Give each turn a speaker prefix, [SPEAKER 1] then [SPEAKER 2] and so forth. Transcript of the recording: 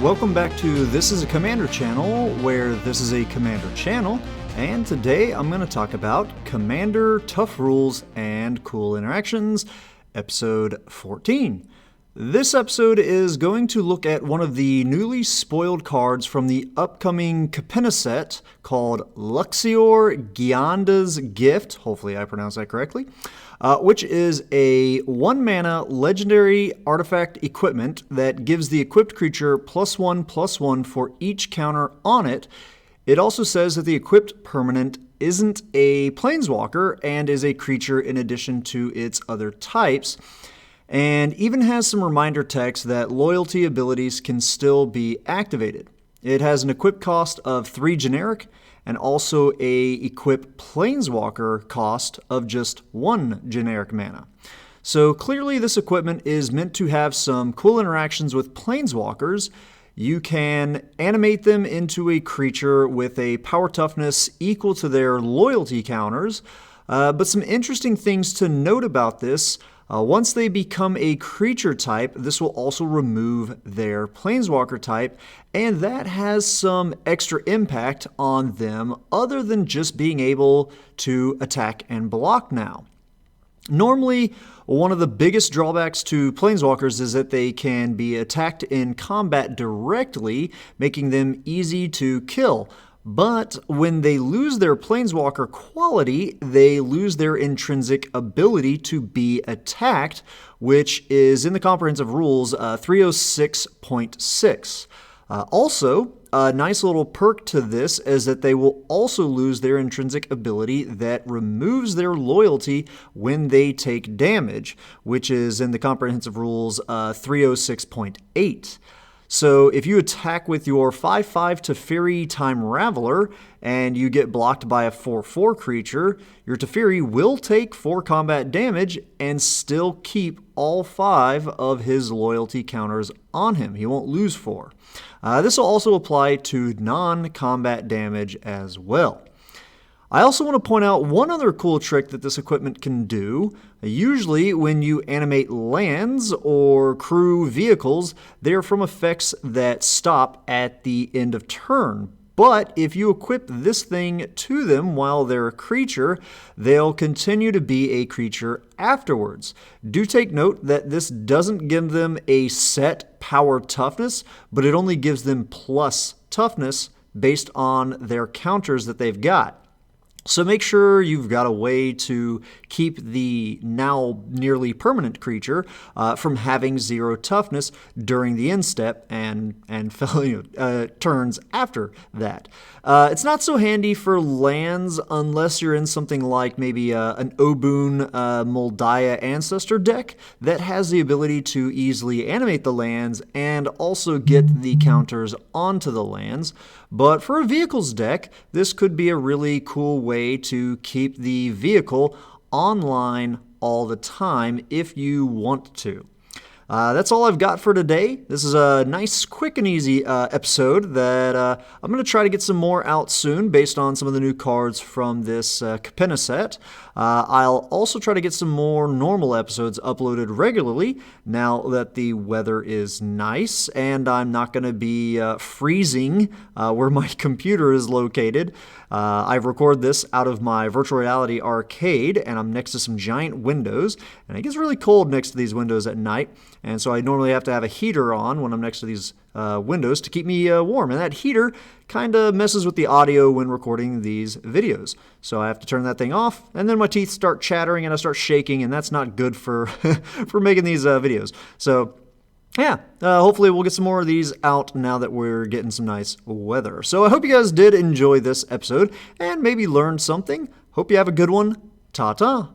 [SPEAKER 1] welcome back to This is a Commander channel, where this is a Commander channel, and today I'm going to talk about Commander Tough Rules and Cool Interactions, episode 14. This episode is going to look at one of the newly spoiled cards from the upcoming Capenna set called Luxior Gianda's Gift, hopefully I pronounced that correctly, which is a 1-mana legendary artifact equipment that gives the equipped creature +1/+1 for each counter on it. It also says that the equipped permanent isn't a Planeswalker and is a creature in addition to its other types, and even has some reminder text that loyalty abilities can still be activated. It has an equip cost of 3 generic, and also a equip Planeswalker cost of just 1 generic mana. So clearly this equipment is meant to have some cool interactions with Planeswalkers. You can animate them into a creature with a power toughness equal to their loyalty counters, but some interesting things to note about this. Once they become a creature type, this will also remove their Planeswalker type, and that has some extra impact on them other than just being able to attack and block now. Normally, one of the biggest drawbacks to Planeswalkers is that they can be attacked in combat directly, making them easy to kill. But when they lose their Planeswalker quality, they lose their intrinsic ability to be attacked, which is in the comprehensive rules 306.6. Also, a nice little perk to this is that they will also lose their intrinsic ability that removes their loyalty when they take damage, which is in the comprehensive rules 306.8. So if you attack with your 5/5 Teferi Time Raveler and you get blocked by a 4/4 creature, your Teferi will take 4 combat damage and still keep all 5 of his loyalty counters on him. He won't lose 4. This will also apply to non-combat damage as well. I also want to point out one other cool trick that this equipment can do. Usually when you animate lands or crew vehicles, they're from effects that stop at the end of turn. But if you equip this thing to them while they're a creature, they'll continue to be a creature afterwards. Do take note that this doesn't give them a set power toughness, but it only gives them plus toughness based on their counters that they've got. So make sure you've got a way to keep the now nearly permanent creature from having 0 toughness during the end step and turns after that. It's not so handy for lands unless you're in something like maybe an Obun Moldiah Ancestor deck that has the ability to easily animate the lands and also get the counters onto the lands. But for a vehicles deck, this could be a really cool way to keep the vehicle online all the time if you want to. That's all I've got for today. This is a nice, quick, and easy episode that I'm going to try to get some more out soon based on some of the new cards from this Capenna set. I'll also try to get some more normal episodes uploaded regularly now that the weather is nice and I'm not going to be freezing where my computer is located. I record this out of my virtual reality arcade, and I'm next to some giant windows, and it gets really cold next to these windows at night, and so I normally have to have a heater on when I'm next to these windows to keep me warm, and that heater kind of messes with the audio when recording these videos. So I have to turn that thing off, and then my teeth start chattering and I start shaking, and that's not good for, for making these videos. So yeah, hopefully we'll get some more of these out now that we're getting some nice weather. So I hope you guys did enjoy this episode and maybe learned something. Hope you have a good one. Ta-ta.